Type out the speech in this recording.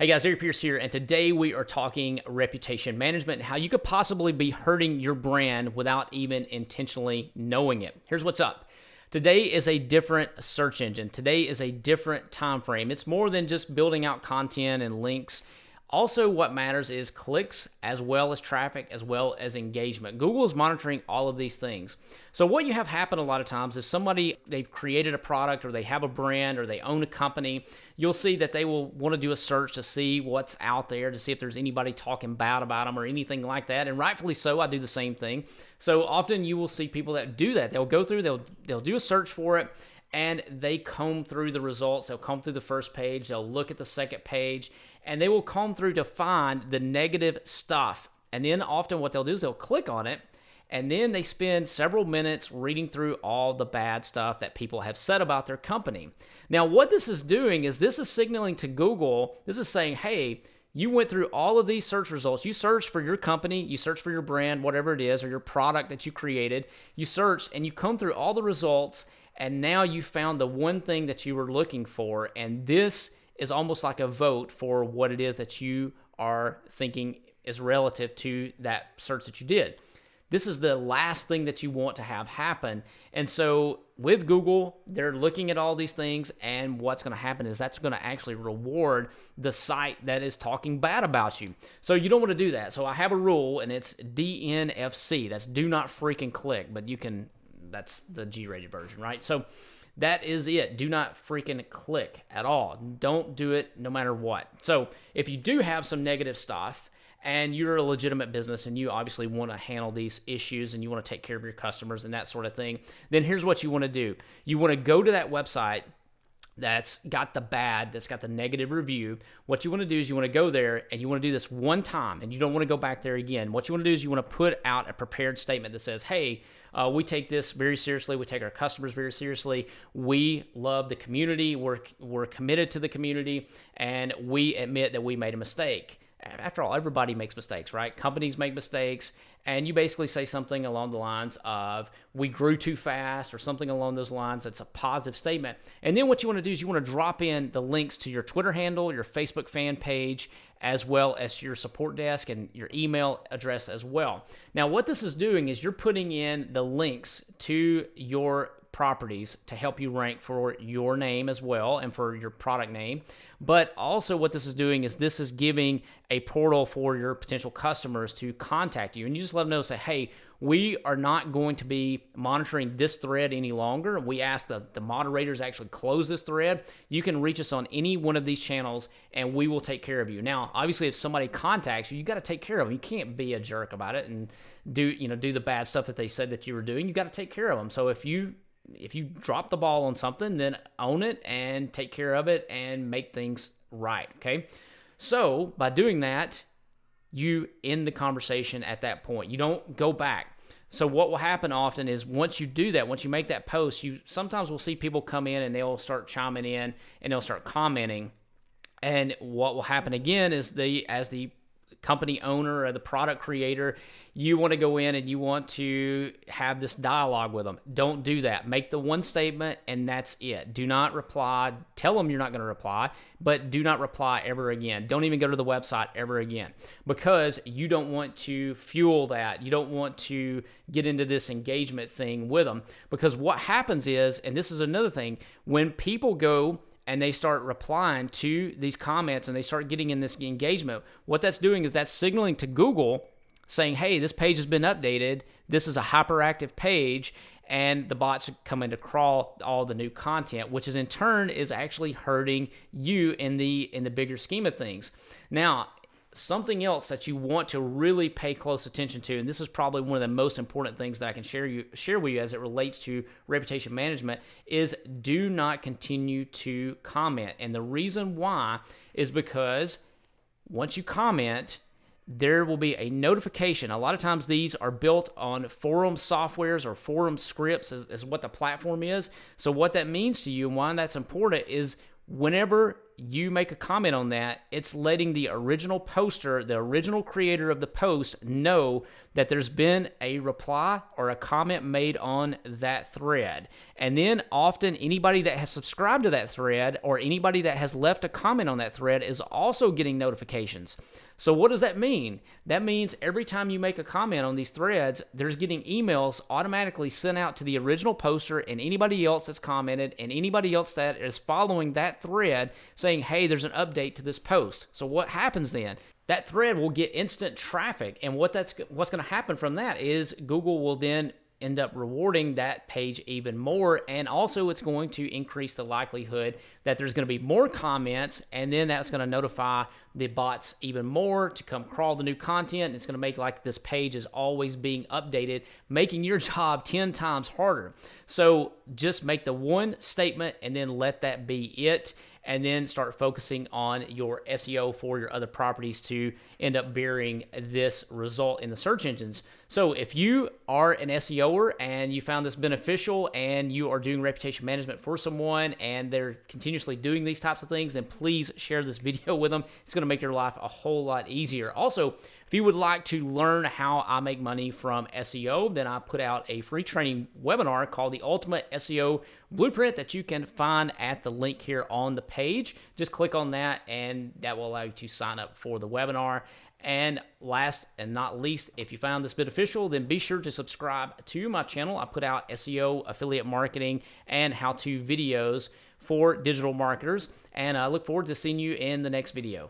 Hey guys, Derek Pierce here, and today we are talking reputation management and how you could possibly be hurting your brand without even intentionally knowing it. Here's what's up. Today is a different search engine. Today is a different time frame. It's more than just building out content and links. Also, what matters is clicks as well as traffic as well as engagement. Google is monitoring all of these things. So what you have happen a lot of times is they've created a product or they have a brand or they own a company, you'll see that they will want to do a search to see what's out there, to see if there's anybody talking bad about them or anything like that. And rightfully so, I do the same thing. So often you will see people that do that. They'll go through, they'll do a search for it, and they comb through the results. They'll comb through the first page, they'll look at the second page, and they will comb through to find the negative stuff. And then often what they'll do is they'll click on it, and then they spend several minutes reading through all the bad stuff that people have said about their company. Now, what this is doing is this is signaling to Google, this is saying, hey, you went through all of these search results. You searched for your company, you searched for your brand, whatever it is, or your product that you created. You searched and you comb through all the results, and now you found the one thing that you were looking for, and this is almost like a vote for what it is that you are thinking is relative to that search that you did. This is the last thing that you want to have happen. And so with Google, they're looking at all these things, and what's going to happen is that's going to actually reward the site that is talking bad about you. So you don't want to do that. So I have a rule, and it's DNFC. That's do not freaking click, but that's the G-rated version, right? So that is it. Do not freaking click at all. Don't do it no matter what. So if you do have some negative stuff and you're a legitimate business and you obviously want to handle these issues and you want to take care of your customers and that sort of thing, then here's what you want to do. You want to go to that website that's got the negative review. What you want to do is you want to go there and you want to do this one time, and you don't want to go back there again. What you want to do is you want to put out a prepared statement that says, hey, we take this very seriously. We take our customers very seriously. We love the community. We're committed to the community, and we admit that we made a mistake. After all, everybody makes mistakes, right? Companies make mistakes, and you basically say something along the lines of, we grew too fast, or something along those lines. That's a positive statement. And then what you want to do is you want to drop in the links to your Twitter handle, your Facebook fan page, as well as your support desk and your email address as well. Now, what this is doing is you're putting in the links to your properties to help you rank for your name as well and for your product name. But also what this is doing is this is giving a portal for your potential customers to contact you. And you just let them know, say, hey, we are not going to be monitoring this thread any longer. We ask the moderators actually close this thread. You can reach us on any one of these channels and we will take care of you. Now, obviously, if somebody contacts you, you got to take care of them. You can't be a jerk about it and do the bad stuff that they said that you were doing. You got to take care of them. So if you drop the ball on something, then own it and take care of it and make things right, okay? So by doing that, you end the conversation at that point. You don't go back. So what will happen often is once you do that, once you make that post, you sometimes will see people come in and they'll start chiming in and they'll start commenting. And what will happen again is as the company owner or the product creator, you want to go in and you want to have this dialogue with them. Don't do that. Make the one statement and that's it. Do not reply. Tell them you're not going to reply, but do not reply ever again. Don't even go to the website ever again, because you don't want to fuel that. You don't want to get into this engagement thing with them, because what happens is, and this is another thing, when people go and they start replying to these comments and they start getting in this engagement, what that's doing is that's signaling to Google saying, hey, this page has been updated. This is a hyperactive page, and the bots come in to crawl all the new content, which is in turn is actually hurting you in the bigger scheme of things. Now, something else that you want to really pay close attention to, and this is probably one of the most important things that I can share with you as it relates to reputation management, is do not continue to comment. And the reason why is because once you comment, there will be a notification. A lot of times these are built on forum softwares or forum scripts is what the platform is. So what that means to you and why that's important is whenever you make a comment on that, it's letting the original poster, the original creator of the post, know that there's been a reply or a comment made on that thread. And then often anybody that has subscribed to that thread or anybody that has left a comment on that thread is also getting notifications. So what does that mean? That means every time you make a comment on these threads, there's getting emails automatically sent out to the original poster and anybody else that's commented and anybody else that is following that thread saying, hey, there's an update to this post. So what happens then? That thread will get instant traffic, and what's going to happen from that is Google will then end up rewarding that page even more, and also it's going to increase the likelihood that there's going to be more comments, and then that's going to notify the bots even more to come crawl the new content. It's going to make like this page is always being updated, making your job 10 times harder. So just make the one statement and then let that be it, and then start focusing on your SEO for your other properties to end up bearing this result in the search engines. So if you are an SEOer and you found this beneficial and you are doing reputation management for someone and they're continuously doing these types of things, then please share this video with them. It's going to make your life a whole lot easier. Also, if you would like to learn how I make money from SEO, then I put out a free training webinar called the Ultimate SEO Blueprint that you can find at the link here on the page. Just click on that and that will allow you to sign up for the webinar. And last and not least, if you found this beneficial, then be sure to subscribe to my channel. I put out SEO, affiliate marketing, and how-to videos for digital marketers. And I look forward to seeing you in the next video.